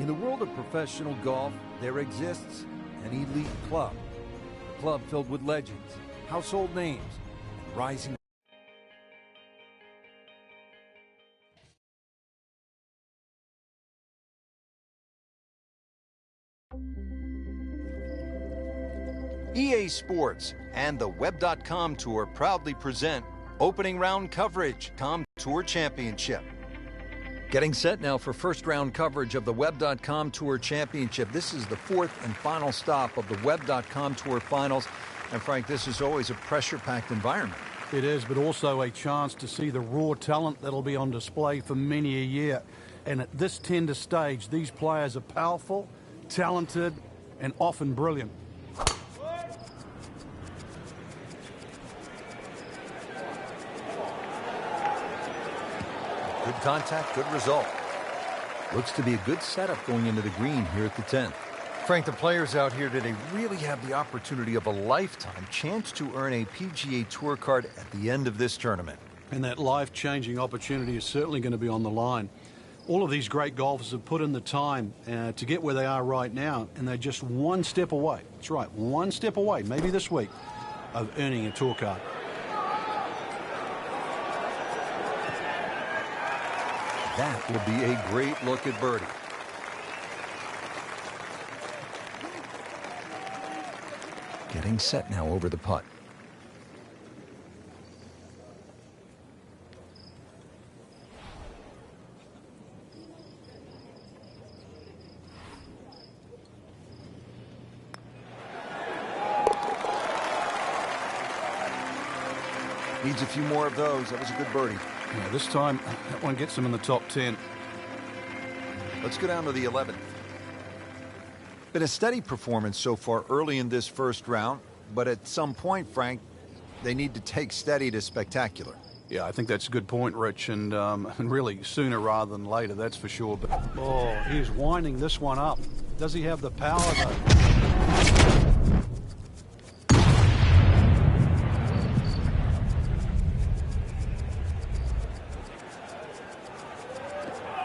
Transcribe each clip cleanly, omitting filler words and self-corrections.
In the world of professional golf, there exists an elite club. A club filled with legends, household names, and rising. EA Sports and the Web.com Tour proudly present opening round coverage, Com Tour Championship. Getting set now for first round coverage of the Web.com Tour Championship. This is the fourth and final stop of the Web.com Tour Finals. And Frank, this is always a pressure-packed environment. It is, but also a chance to see the raw talent that'll be on display for many a year. And at this tender stage, these players are powerful, talented, and often brilliant. Good contact, good result. Looks to be a good setup going into the green here at the 10th. Frank, the players out here today really have the opportunity of a lifetime chance to earn a PGA Tour card at the end of this tournament. And that life-changing opportunity is certainly going to be on the line. All of these great golfers have put in the time to get where they are right now, and they're just one step away. That's right, one step away, maybe this week, of earning a tour card. That will be a great look at birdie. Getting set now over the putt. Needs a few more of those. That was a good birdie. Yeah, this time, that one gets him in the top 10. Let's go down to the 11th. Been a steady performance so far early in this first round, but at some point, Frank, they need to take steady to spectacular. Yeah, I think that's a good point, Rich, and really sooner rather than later, that's for sure. But oh, he's winding this one up. Does he have the power, though?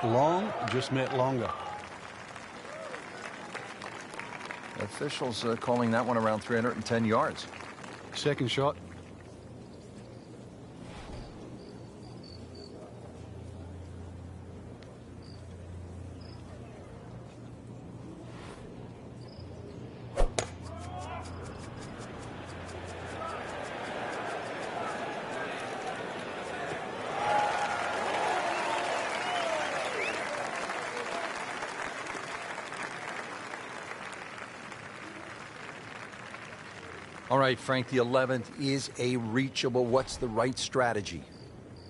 Long just meant longer. Officials calling that one around 310 yards. Second shot. All right, Frank, the 11th is a reachable. What's the right strategy?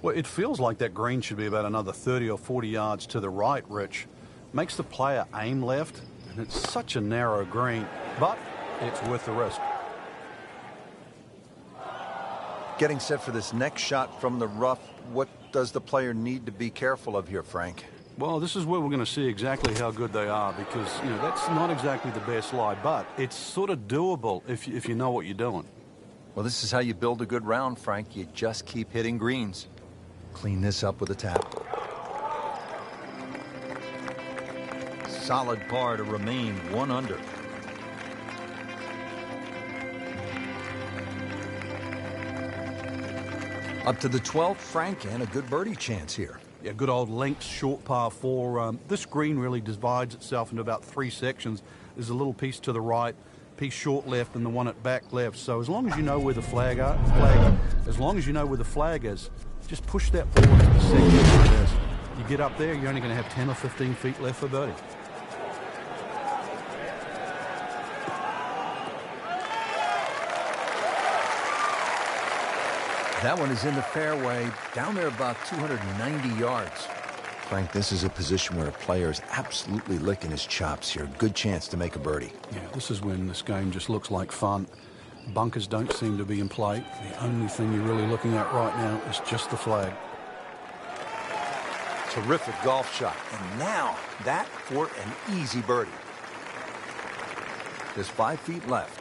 Well, it feels like that green should be about another 30 or 40 yards to the right, Rich. Makes the player aim left, and it's such a narrow green, but it's worth the risk. Getting set for this next shot from the rough. What does the player need to be careful of here, Frank? Well, this is where we're going to see exactly how good they are because, you know, that's not exactly the best lie, but it's sort of doable if you know what you're doing. Well, this is how you build a good round, Frank. You just keep hitting greens. Clean this up with a tap. Solid par to remain 1 under. Up to the 12th, Frank, and a good birdie chance here. Yeah, good old length, short par 4. This green really divides itself into about 3 sections. There's a little piece to the right, piece short left, and the one at back left. So as long as you know where the flag is, just push that ball into the section. You get up there, you're only going to have 10 or 15 feet left for birdie. That one is in the fairway, down there about 290 yards. Frank, this is a position where a player is absolutely licking his chops here. Good chance to make a birdie. Yeah, this is when this game just looks like fun. Bunkers don't seem to be in play. The only thing you're really looking at right now is just the flag. Terrific golf shot. And now, that for an easy birdie. There's 5 feet left.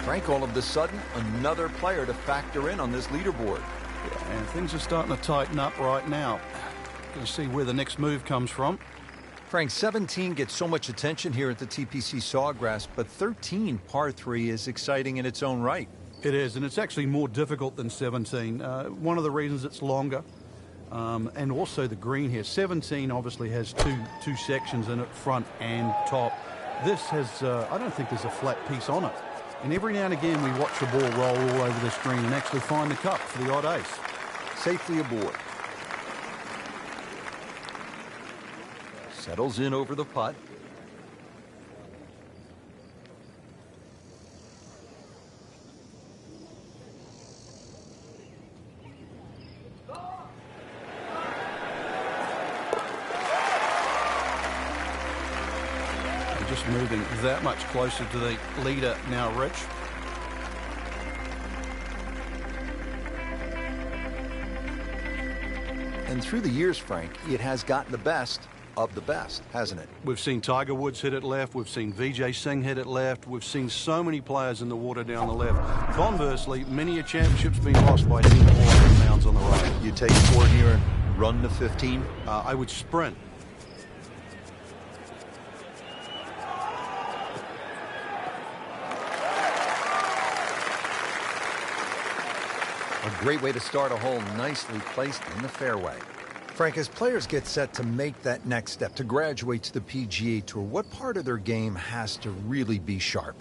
Frank, all of a sudden, another player to factor in on this leaderboard. And things are starting to tighten up right now. Going to see where the next move comes from. Frank, 17 gets so much attention here at the TPC Sawgrass, but 13, par 3, is exciting in its own right. It is, and it's actually more difficult than 17. One of the reasons it's longer, and also the green here. 17 obviously has two sections in it, front and top. This has, I don't think there's a flat piece on it. And every now and again we watch the ball roll all over the screen and actually find the cup for the odd ace. Safely aboard. Settles in over the putt. They're just moving that much closer to the leader now, Rich. And through the years, Frank, it has gotten the best of the best, hasn't it? We've seen Tiger Woods hit it left. We've seen Vijay Singh hit it left. We've seen so many players in the water down the left. Conversely, many a championship's been lost by hitting the ball 100 pounds on the right. You take 4 here and run to 15? I would sprint. A great way to start a hole, nicely placed in the fairway. Frank, as players get set to make that next step, to graduate to the PGA Tour, what part of their game has to really be sharp?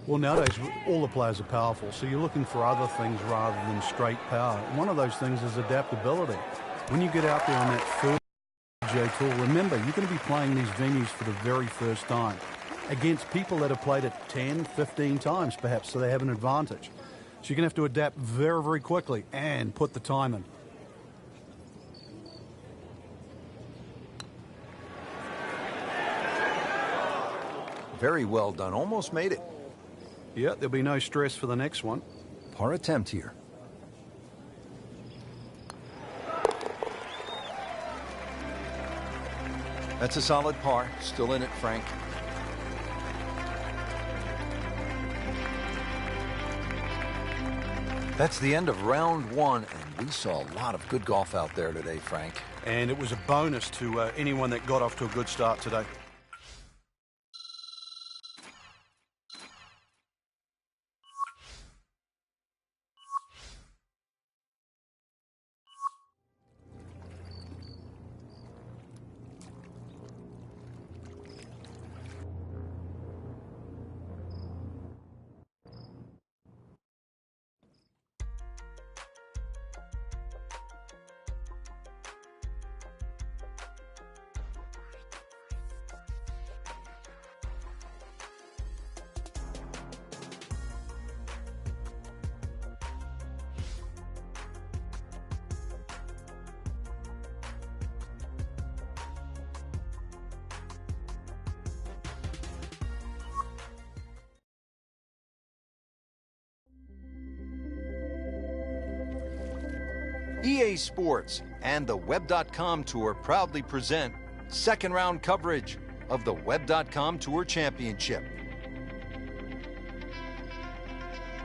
Well, nowadays, all the players are powerful, so you're looking for other things rather than straight power. One of those things is adaptability. When you get out there on that first PGA Tour, remember, you're going to be playing these venues for the very first time against people that have played it 10, 15 times, perhaps, so they have an advantage. So you're going to have to adapt very, very quickly and put the time in. Very well done. Almost made it. Yeah, there'll be no stress for the next one. Par attempt here. That's a solid par. Still in it, Frank. That's the end of round 1, and we saw a lot of good golf out there today, Frank. And it was a bonus to anyone that got off to a good start today. EA Sports and the Web.com Tour proudly present second round coverage of the Web.com Tour Championship.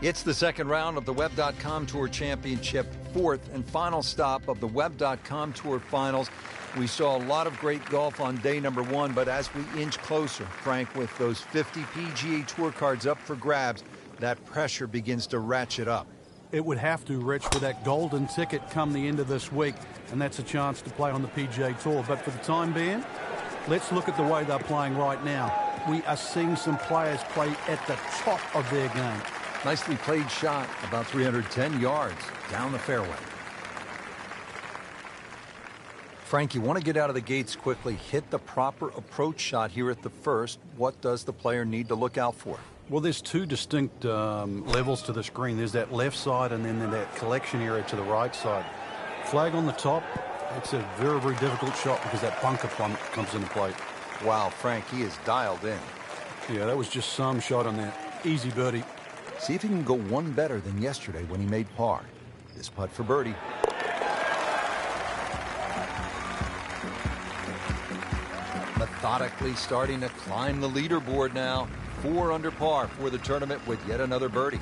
It's the second round of the Web.com Tour Championship, fourth and final stop of the Web.com Tour Finals. We saw a lot of great golf on day number 1, but as we inch closer, Frank, with those 50 PGA Tour cards up for grabs, that pressure begins to ratchet up. It would have to, Rich, with that golden ticket come the end of this week, and that's a chance to play on the PGA Tour. But for the time being, let's look at the way they're playing right now. We are seeing some players play at the top of their game. Nicely played shot, about 310 yards down the fairway. Frank, you want to get out of the gates quickly, hit the proper approach shot here at the first. What does the player need to look out for? Well, there's two distinct levels to this green. There's that left side and then that collection area to the right side. Flag on the top, it's a very, very difficult shot because that bunker comes into play. Wow, Frank, he is dialed in. Yeah, that was just some shot on that. Easy birdie. See if he can go one better than yesterday when he made par. This putt for birdie. Methodically starting to climb the leaderboard now. 4 under par for the tournament with yet another birdie.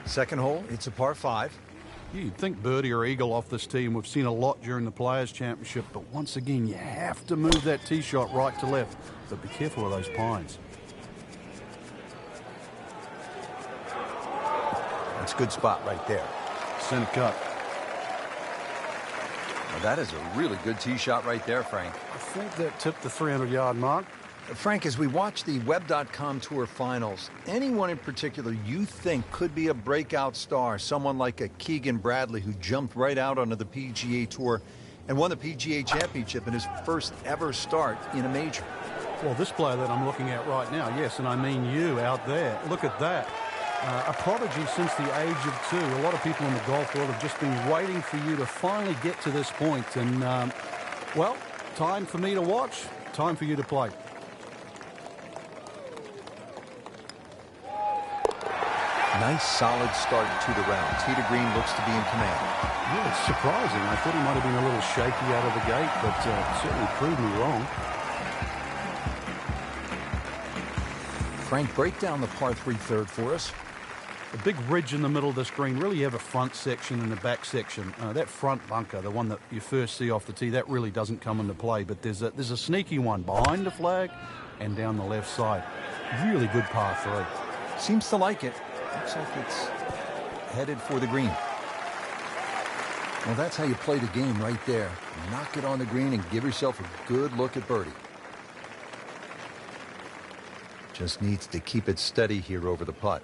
Second hole, it's a par 5. You'd think birdie or eagle off this tee, and we've seen a lot during the Players' Championship, but once again, you have to move that tee shot right to left. But be careful of those pines. That's a good spot right there. Center cut. Well, that is a really good tee shot right there, Frank. I think that tipped the 300-yard mark. Frank, as we watch the Web.com Tour Finals, anyone in particular you think could be a breakout star? Someone like a Keegan Bradley who jumped right out onto the PGA Tour and won the PGA Championship in his first ever start in a major. Well, this player that I'm looking at right now, yes, and I mean you out there. Look at that. A prodigy since the age of 2. A lot of people in the golf world have just been waiting for you to finally get to this point. And, well, time for me to watch, time for you to play. Nice, solid start to the round. Tee to green looks to be in command. Yeah, it's surprising. I thought he might have been a little shaky out of the gate, but certainly proved me wrong. Frank, break down the par 3 third for us. A big ridge in the middle of this green. Really, you have a front section and a back section. That front bunker, the one that you first see off the tee, that really doesn't come into play. But there's a sneaky one behind the flag and down the left side. Really good par 3. Seems to like it. Looks like it's headed for the green. Well, that's how you play the game right there. Knock it on the green and give yourself a good look at birdie. Just needs to keep it steady here over the putt.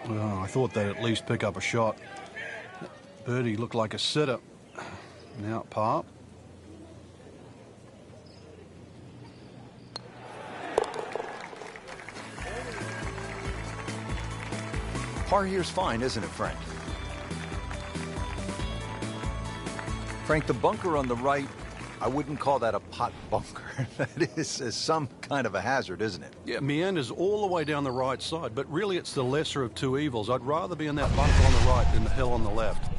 Well, I thought they'd at least pick up a shot. Birdie looked like a sitter. Now at par. Par here's fine, isn't it, Frank? Frank, the bunker on the right, I wouldn't call that a pot bunker. That is some kind of a hazard, isn't it? Yeah, meanders all the way down the right side, but really it's the lesser of two evils. I'd rather be in that bunker on the right than the hill on the left.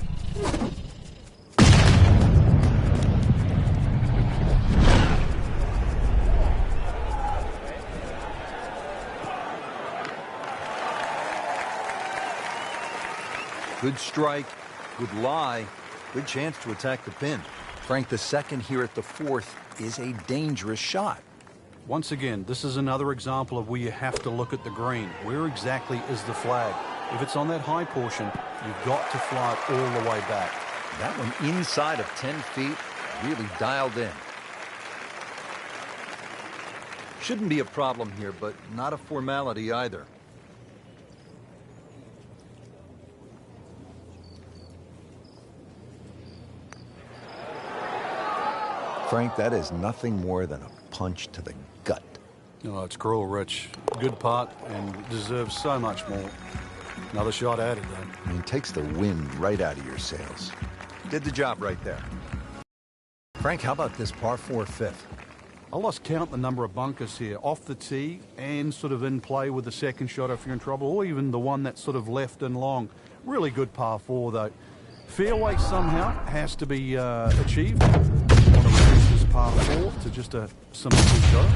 Good strike, good lie, good chance to attack the pin. Frank, the second here at the 4th is a dangerous shot. Once again, this is another example of where you have to look at the green. Where exactly is the flag? If it's on that high portion, you've got to fly it all the way back. That one inside of 10 feet, really dialed in. Shouldn't be a problem here, but not a formality either. Frank, that is nothing more than a punch to the gut. Oh, it's cruel, Rich. Good putt and deserves so much more. Another shot added, though. I mean, takes the wind right out of your sails. Did the job right there. Frank, how about this par 4 fifth? I lost count the number of bunkers here, off the tee and sort of in play with the second shot if you're in trouble, or even the one that's sort of left and long. Really good par 4, though. Fairway somehow has to be achieved. Par 4 to just a simple shot.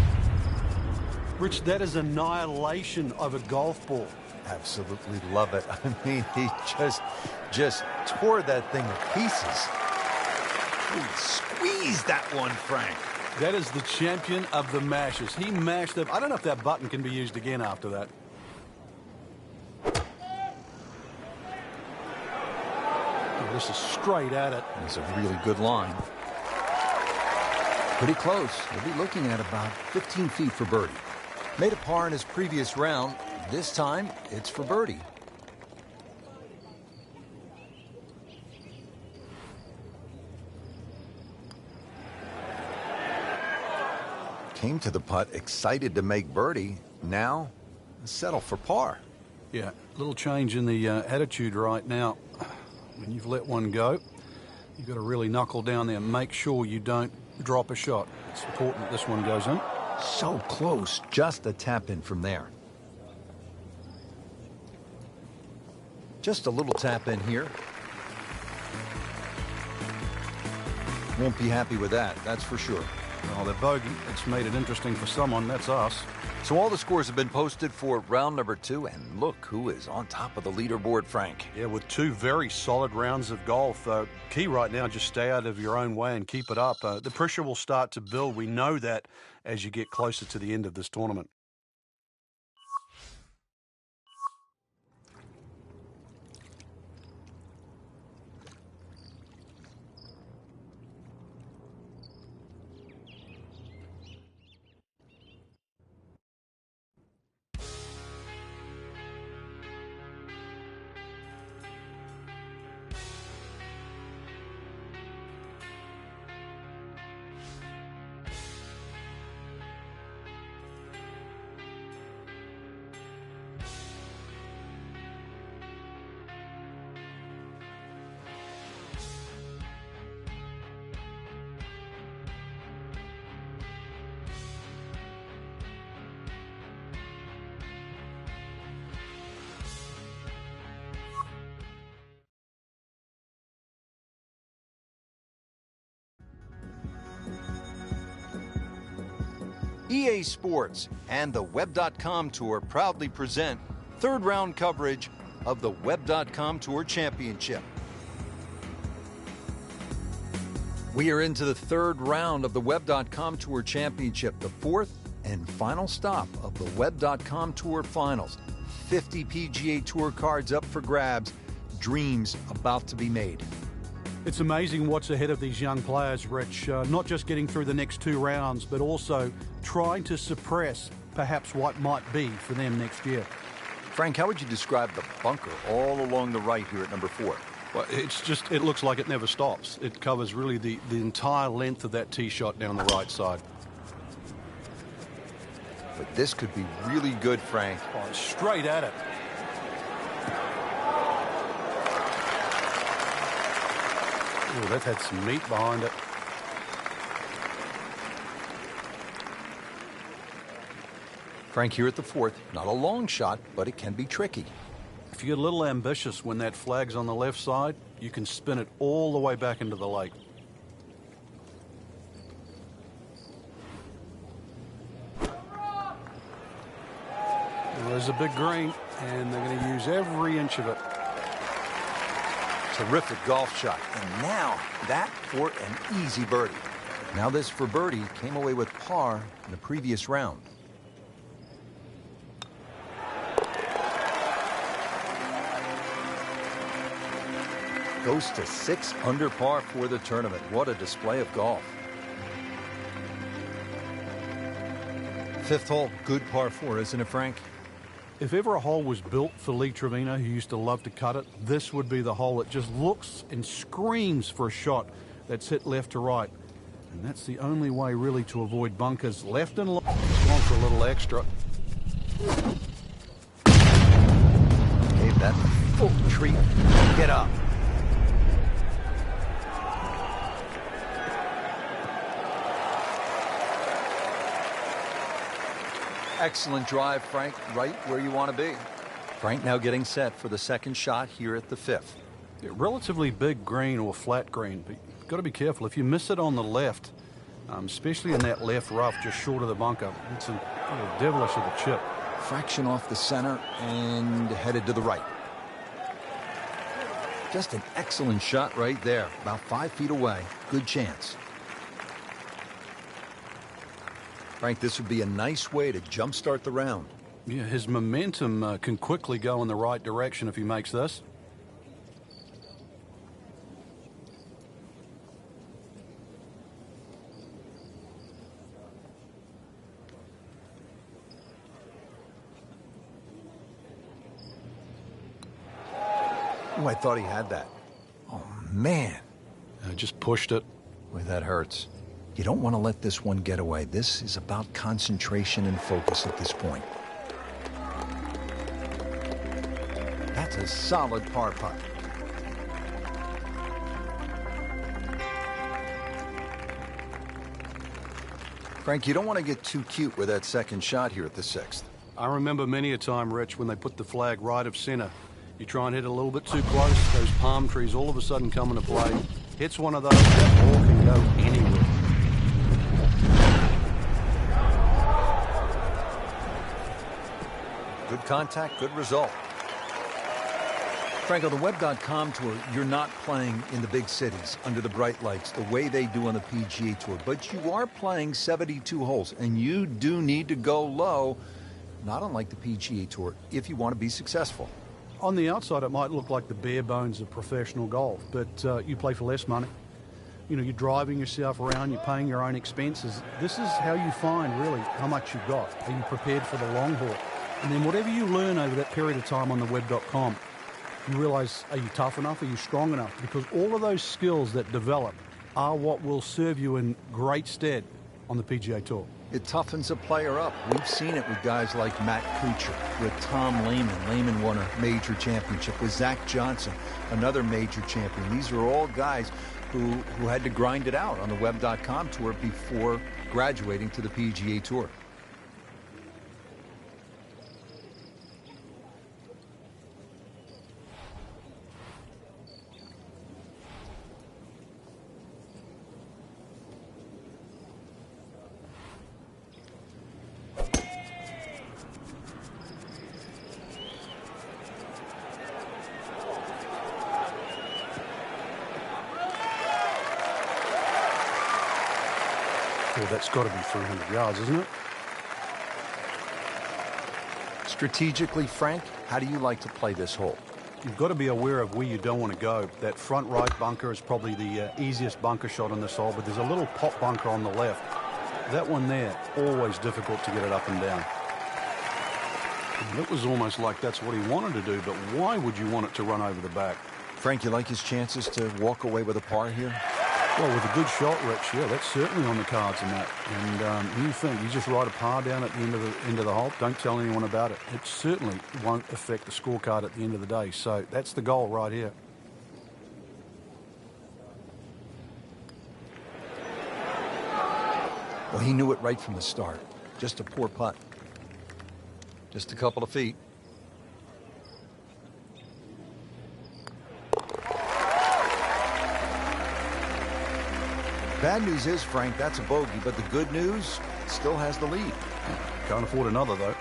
Rich, that is annihilation of a golf ball. Absolutely love it. I mean, he just tore that thing to pieces. He squeezed that one, Frank. That is the champion of the mashes. He mashed up. I don't know if that button can be used again after that. Oh, this is straight at it. It's a really good line. Pretty close. He'll be looking at about 15 feet for birdie. Made a par in his previous round. This time, it's for birdie. Came to the putt excited to make birdie. Now, settle for par. Yeah, a little change in the attitude right now. When you've let one go, you've got to really knuckle down there and make sure you don't drop a shot. It's important that this one goes in. So close, just a tap in from there. Just a little tap in here. Won't be happy with that, that's for sure. Well, they're bogey. It's made it interesting for someone. That's us. So all the scores have been posted for round number 2, and look who is on top of the leaderboard, Frank. Yeah, with 2 very solid rounds of golf. Key right now, just stay out of your own way and keep it up. The pressure will start to build. We know that as you get closer to the end of this tournament. EA Sports and the Web.com Tour proudly present third round coverage of the Web.com Tour Championship. We are into the third round of the Web.com Tour Championship, the fourth and final stop of the Web.com Tour Finals. 50 PGA Tour cards up for grabs, dreams about to be made. It's amazing what's ahead of these young players, Rich. Not just getting through the next 2 rounds, but also trying to suppress perhaps what might be for them next year. Frank, how would you describe the bunker all along the right here at number 4? Well, it looks like it never stops. It covers really the entire length of that tee shot down the right side. But this could be really good, Frank. Oh, straight at it. Oh, they've had some meat behind it. Frank here at the 4th. Not a long shot, but it can be tricky. If you get a little ambitious when that flag's on the left side, you can spin it all the way back into the lake. Well, there's a big green, and they're going to use every inch of it. Terrific golf shot. And now that for an easy birdie. Now this for birdie came away with par in the previous round. Goes to 6 under par for the tournament. What a display of golf. 5th hole, good par 4, isn't it, Frank? If ever a hole was built for Lee Trevino, who used to love to cut it, this would be the hole. It just looks and screams for a shot that's hit left to right. And that's the only way, really, to avoid bunkers. Left and long. Gone for a little extra. Gave that full treat. Get up. Excellent drive, Frank, right where you want to be. Frank now getting set for the second shot here at the 5th. Yeah, relatively big green or flat green, but you've got to be careful. If you miss it on the left, especially in that left rough just short of the bunker, it's a devilish of a chip. Fraction off the center and headed to the right. Just an excellent shot right there, about 5 feet away. Good chance. Frank, this would be a nice way to jumpstart the round. Yeah, his momentum can quickly go in the right direction if he makes this. Oh, I thought he had that. Oh, man. Just pushed it. Boy, that hurts. You don't want to let this one get away. This is about concentration and focus at this point. That's a solid par putt. Frank, you don't want to get too cute with that second shot here at the 6th. I remember many a time, Rich, when they put the flag right of center. You try and hit it a little bit too close, those palm trees all of a sudden come into play. hits one of those, that ball can go anywhere. Good contact, good result. Frank, on the Web.com Tour, you're not playing in the big cities under the bright lights the way they do on the PGA Tour, but you are playing 72 holes, and you do need to go low, not unlike the PGA Tour, if you want to be successful. On the outside, it might look like the bare bones of professional golf, but you play for less money. You know, you're driving yourself around, you're paying your own expenses. This is how you find, really, how much you've got. Are you prepared for the long haul? And then whatever you learn over that period of time on the Web.com, you realize, are you tough enough? Are you strong enough? Because all of those skills that develop are what will serve you in great stead on the PGA Tour. It toughens a player up. We've seen it with guys like Matt Kuchar, with Tom Lehman. Lehman won a major championship. With Zach Johnson, another major champion. These are all guys who had to grind it out on the Web.com Tour before graduating to the PGA Tour. Well, that's got to be 300 yards, isn't it? Strategically, Frank, how do you like to play this hole? You've got to be aware of where you don't want to go. That front right bunker is probably the easiest bunker shot on this hole, but there's a little pop bunker on the left. That one there, always difficult to get it up and down. And it was almost like that's what he wanted to do, but why would you want it to run over the back? Frank, you like his chances to walk away with a par here? Well, with a good shot, Rich, yeah, that's certainly on the cards in that. And you think, you just write a par down at the end of the hole, don't tell anyone about it. It certainly won't affect the scorecard at the end of the day. So that's the goal right here. Well, he knew it right from the start. Just a poor putt. Just a couple of feet. Bad news is, Frank, that's a bogey, but the good news, still has the lead. Can't afford another, though.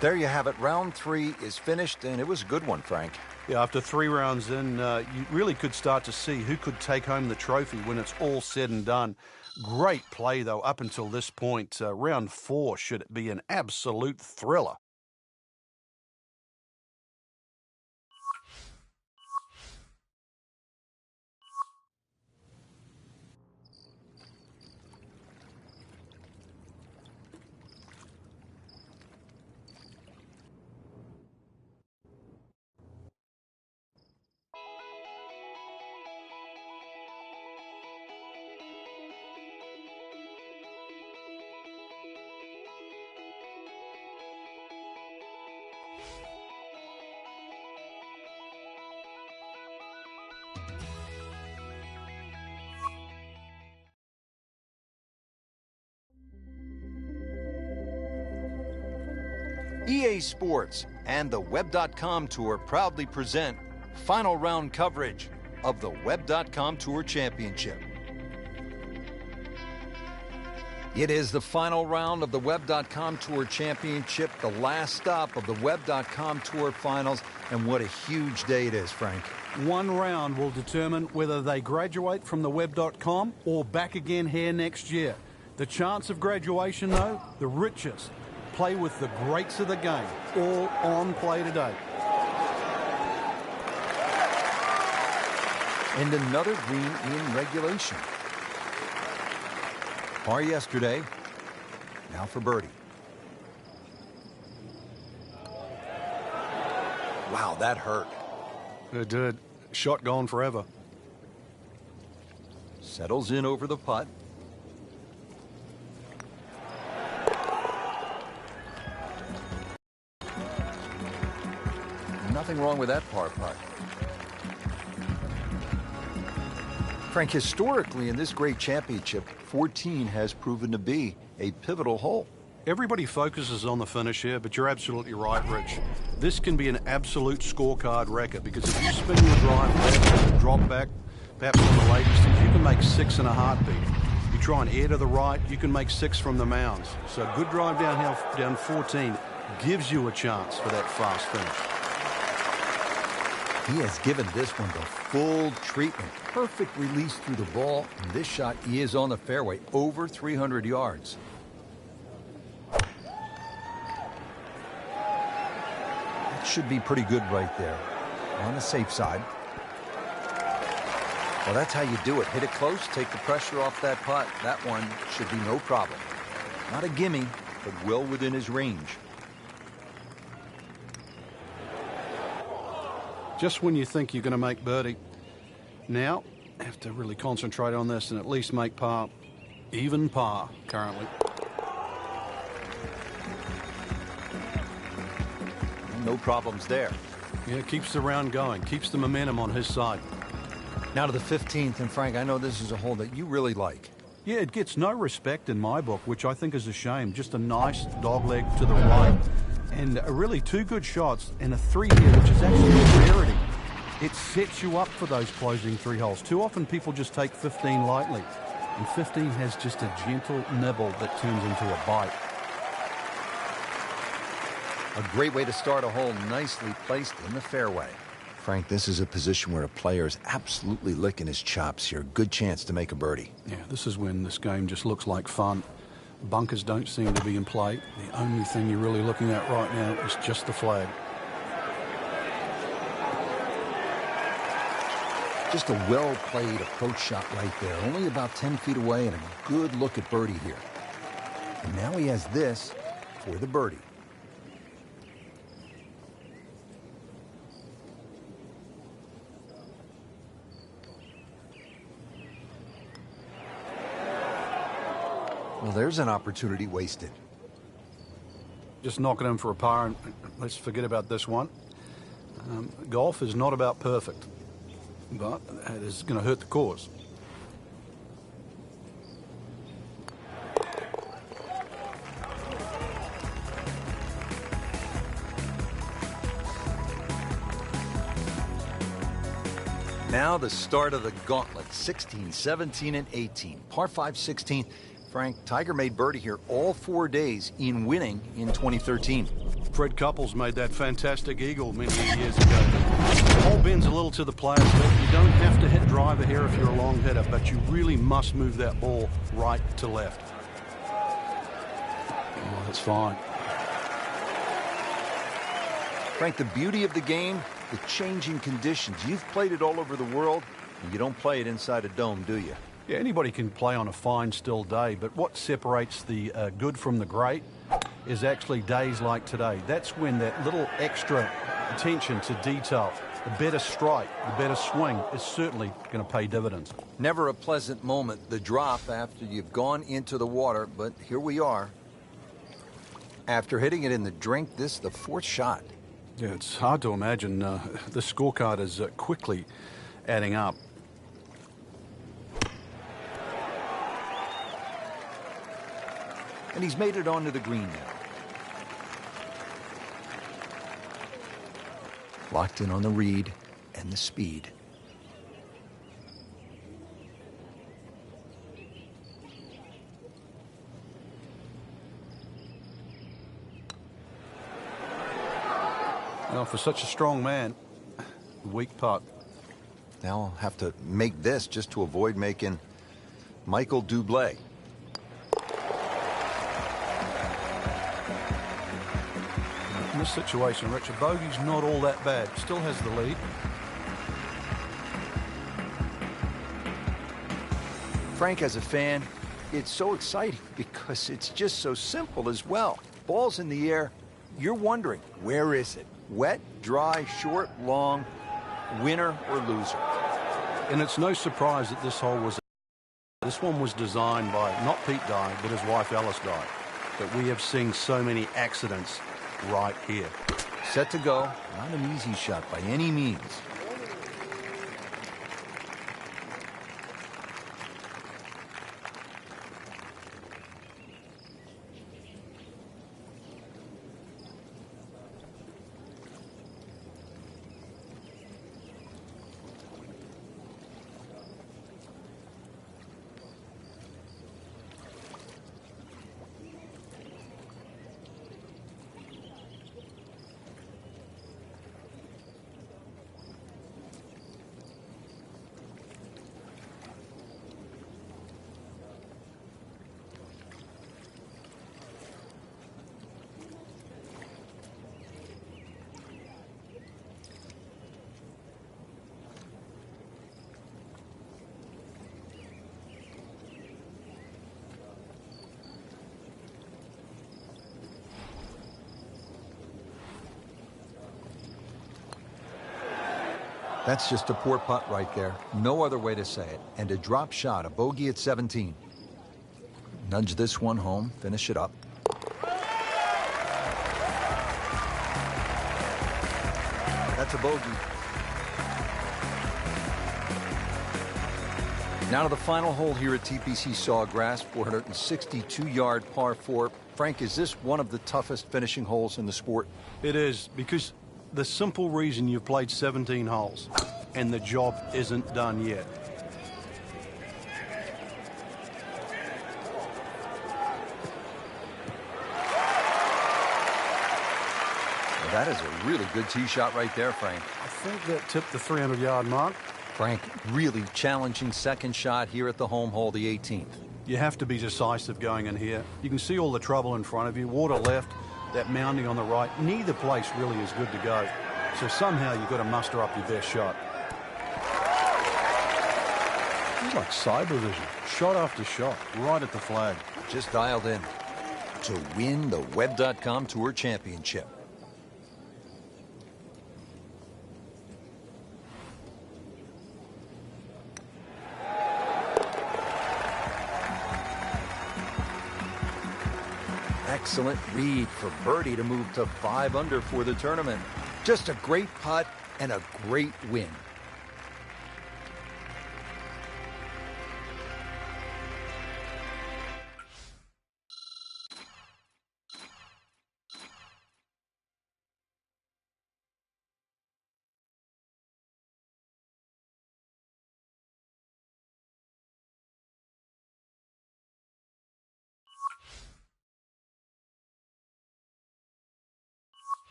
There you have it. Round 3 is finished, and it was a good one, Frank. Yeah, after 3 rounds in, you really could start to see who could take home the trophy when it's all said and done. Great play, though, up until this point. Round 4 should be an absolute thriller. EA Sports and the Web.com Tour proudly present final round coverage of the Web.com Tour Championship. It is the final round of the Web.com Tour Championship, the last stop of the Web.com Tour Finals, and what a huge day it is, Frank. One round will determine whether they graduate from the Web.com or back again here next year. The chance of graduation, though, the richest. Play with the greats of the game, all on play today. And another green in regulation. Par yesterday, now for birdie. Wow, that hurt. It did. Shot gone forever. Settles in over the putt. Nothing wrong with that par putt. Frank, historically in this great championship, 14 has proven to be a pivotal hole. Everybody focuses on the finish here, but you're absolutely right, Rich. This can be an absolute scorecard wrecker because if you spin your drive left, drop back, perhaps on the latest, you can make 6 in a heartbeat. You try and air to the right, you can make 6 from the mounds. So a good drive downhill, down 14, gives you a chance for that fast finish. He has given this one the full treatment. Perfect release through the ball. And this shot is on the fairway, over 300 yards. That should be pretty good right there. On the safe side. Well, that's how you do it. Hit it close, take the pressure off that putt. That one should be no problem. Not a gimme, but well within his range. Just when you think you're going to make birdie, now have to really concentrate on this and at least make par. Even par currently. No problems there. Yeah, keeps the round going, keeps the momentum on his side. Now to the 15th, and Frank, I know this is a hole that you really like. Yeah, it gets no respect in my book, which I think is a shame. Just a nice dogleg to the right. And really 2 good shots and a 3 here, which is actually a rarity. It sets you up for those closing 3 holes. Too often people just take 15 lightly. And 15 has just a gentle nibble that turns into a bite. A great way to start a hole, nicely placed in the fairway. Frank, this is a position where a player is absolutely licking his chops here. Good chance to make a birdie. Yeah, this is when this game just looks like fun. Bunkers don't seem to be in play. The only thing you're really looking at right now is just the flag. Just a well-played approach shot right there. Only about 10 feet away and a good look at birdie here. And now he has this for the birdie. Well, there's an opportunity wasted. Just knocking him for a par, and let's forget about this one. Golf is not about perfect, but it is going to hurt the cause. Now the start of the gauntlet, 16, 17, and 18. Par 5, 16. Frank, Tiger made birdie here all 4 days in winning in 2013. Fred Couples made that fantastic eagle many years ago. The hole bends a little to the player's left. You don't have to hit driver here if you're a long hitter, but you really must move that ball right to left. Oh, that's fine. Frank, the beauty of the game, the changing conditions. You've played it all over the world, and you don't play it inside a dome, do you? Yeah, anybody can play on a fine, still day, but what separates the good from the great is actually days like today. That's when that little extra attention to detail, the better strike, the better swing is certainly going to pay dividends. Never a pleasant moment, the drop after you've gone into the water, but here we are. After hitting it in the drink, this is the 4th shot. Yeah, it's hard to imagine. The scorecard is quickly adding up. And he's made it onto the green now. Locked in on the read and the speed. Well, for such a strong man, weak putt. Now I'll have to make this just to avoid making Michael Dublé. In this situation, Richard, bogey's not all that bad. Still has the lead. Frank, as a fan, it's so exciting because it's just so simple as well. Ball's in the air. You're wondering, where is it? Wet, dry, short, long, winner or loser? And it's no surprise that this one was designed by not Pete Dye, but his wife Alice Dye. But we have seen so many accidents right here. Set to go. Not an easy shot by any means. That's just a poor putt right there. No other way to say it. And a drop shot, a bogey at 17. Nudge this one home, finish it up. That's a bogey. Now to the final hole here at TPC Sawgrass, 462-yard par 4. Frank, is this one of the toughest finishing holes in the sport? It is, because the simple reason you've played 17 holes and the job isn't done yet. Well, that is a really good tee shot right there, Frank. I think that tipped the 300-yard mark. Frank, really challenging second shot here at the home hole, the 18th. You have to be decisive going in here. You can see all the trouble in front of you. Water left, that mounding on the right. Neither place really is good to go. So somehow you've got to muster up your best shot. It's like cyber vision. Shot after shot, right at the flag. Just dialed in to win the Web.com Tour Championship. Excellent read for birdie to move to 5 under for the tournament. Just a great putt and a great win.